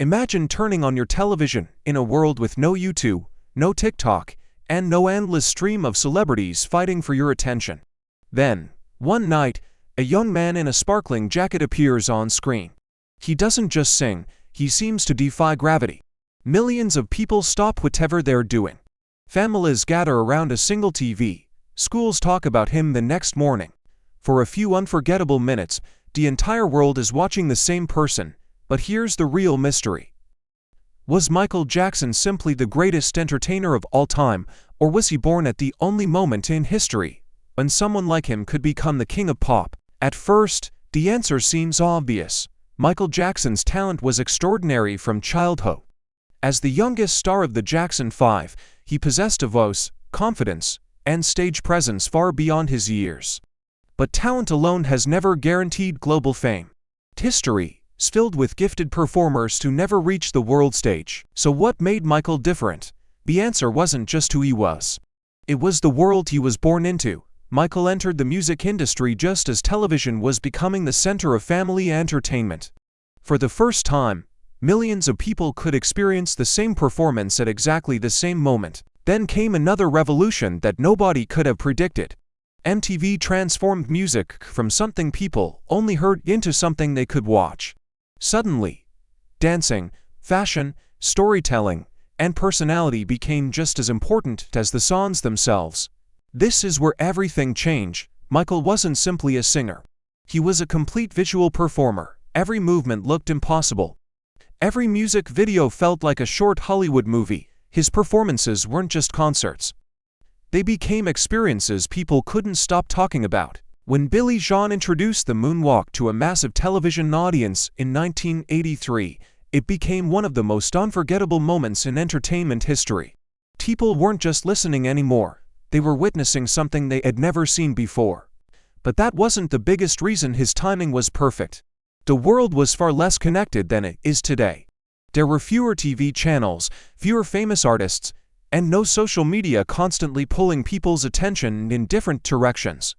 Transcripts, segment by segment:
Imagine turning on your television in a world with no YouTube, no TikTok, and no endless stream of celebrities fighting for your attention. Then, one night, a young man in a sparkling jacket appears on screen. He doesn't just sing, he seems to defy gravity. Millions of people stop whatever they're doing. Families gather around a single TV. Schools talk about him the next morning. For a few unforgettable minutes, the entire world is watching the same person. But here's the real mystery. Was Michael Jackson simply the greatest entertainer of all time, or was he born at the only moment in history when someone like him could become the king of pop? At first, the answer seems obvious. Michael Jackson's talent was extraordinary from childhood. As the youngest star of the Jackson 5, he possessed a voice, confidence, and stage presence far beyond his years. But talent alone has never guaranteed global fame. History is filled with gifted performers who never reach the world stage. So what made Michael different? The answer wasn't just who he was. It was the world he was born into. Michael entered the music industry just as television was becoming the center of family entertainment. For the first time, millions of people could experience the same performance at exactly the same moment. Then came another revolution that nobody could have predicted. MTV transformed music from something people only heard into something they could watch. Suddenly, dancing, fashion, storytelling, and personality became just as important as the songs themselves. This is where everything changed. Michael wasn't simply a singer. He was a complete visual performer. Every movement looked impossible. Every music video felt like a short Hollywood movie. His performances weren't just concerts. They became experiences people couldn't stop talking about. When Billy Jean introduced the moonwalk to a massive television audience in 1983, it became one of the most unforgettable moments in entertainment history. People weren't just listening anymore, they were witnessing something they had never seen before. But that wasn't the biggest reason his timing was perfect. The world was far less connected than it is today. There were fewer TV channels, fewer famous artists, and no social media constantly pulling people's attention in different directions.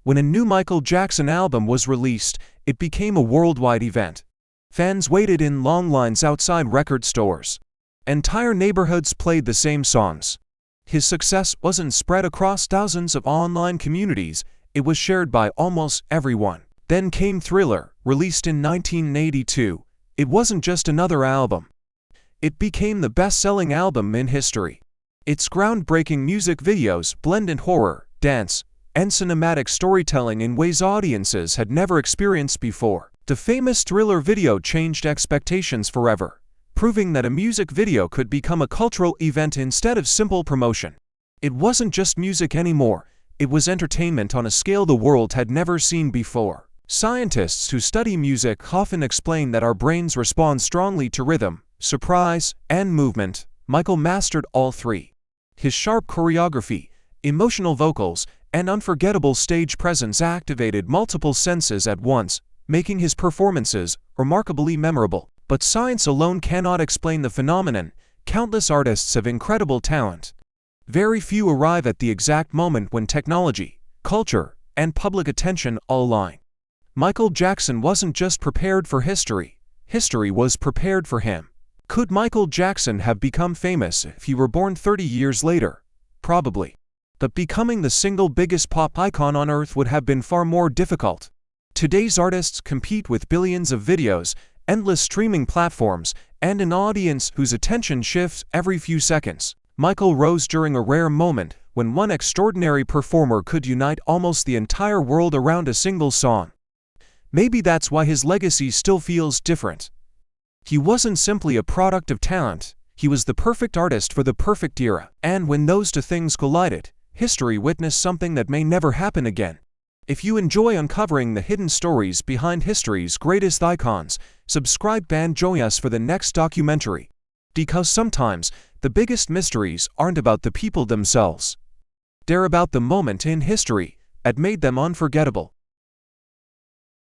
When a new Michael Jackson album was released, it became a worldwide event. Fans waited in long lines outside record stores. Entire neighborhoods played the same songs. His success wasn't spread across thousands of online communities, it was shared by almost everyone. Then came Thriller, released in 1982. It wasn't just another album. It became the best-selling album in history. Its groundbreaking music videos blended horror, dance, and cinematic storytelling in ways audiences had never experienced before. The famous Thriller video changed expectations forever, proving that a music video could become a cultural event instead of simple promotion. It wasn't just music anymore, it was entertainment on a scale the world had never seen before. Scientists who study music often explain that our brains respond strongly to rhythm, surprise, and movement. Michael mastered all three. His sharp choreography, emotional vocals, and unforgettable stage presence activated multiple senses at once, making his performances remarkably memorable. But science alone cannot explain the phenomenon. Countless artists have incredible talent. Very few arrive at the exact moment when technology, culture, and public attention all align. Michael Jackson wasn't just prepared for history, history was prepared for him. Could Michael Jackson have become famous if he were born 30 years later? Probably. But becoming the single biggest pop icon on earth would have been far more difficult. Today's artists compete with billions of videos, endless streaming platforms, and an audience whose attention shifts every few seconds. Michael rose during a rare moment when one extraordinary performer could unite almost the entire world around a single song. Maybe that's why his legacy still feels different. He wasn't simply a product of talent, he was the perfect artist for the perfect era. And when those two things collided, history witnessed something that may never happen again. If you enjoy uncovering the hidden stories behind history's greatest icons, subscribe and join us for the next documentary. Because sometimes, the biggest mysteries aren't about the people themselves. They're about the moment in history that made them unforgettable.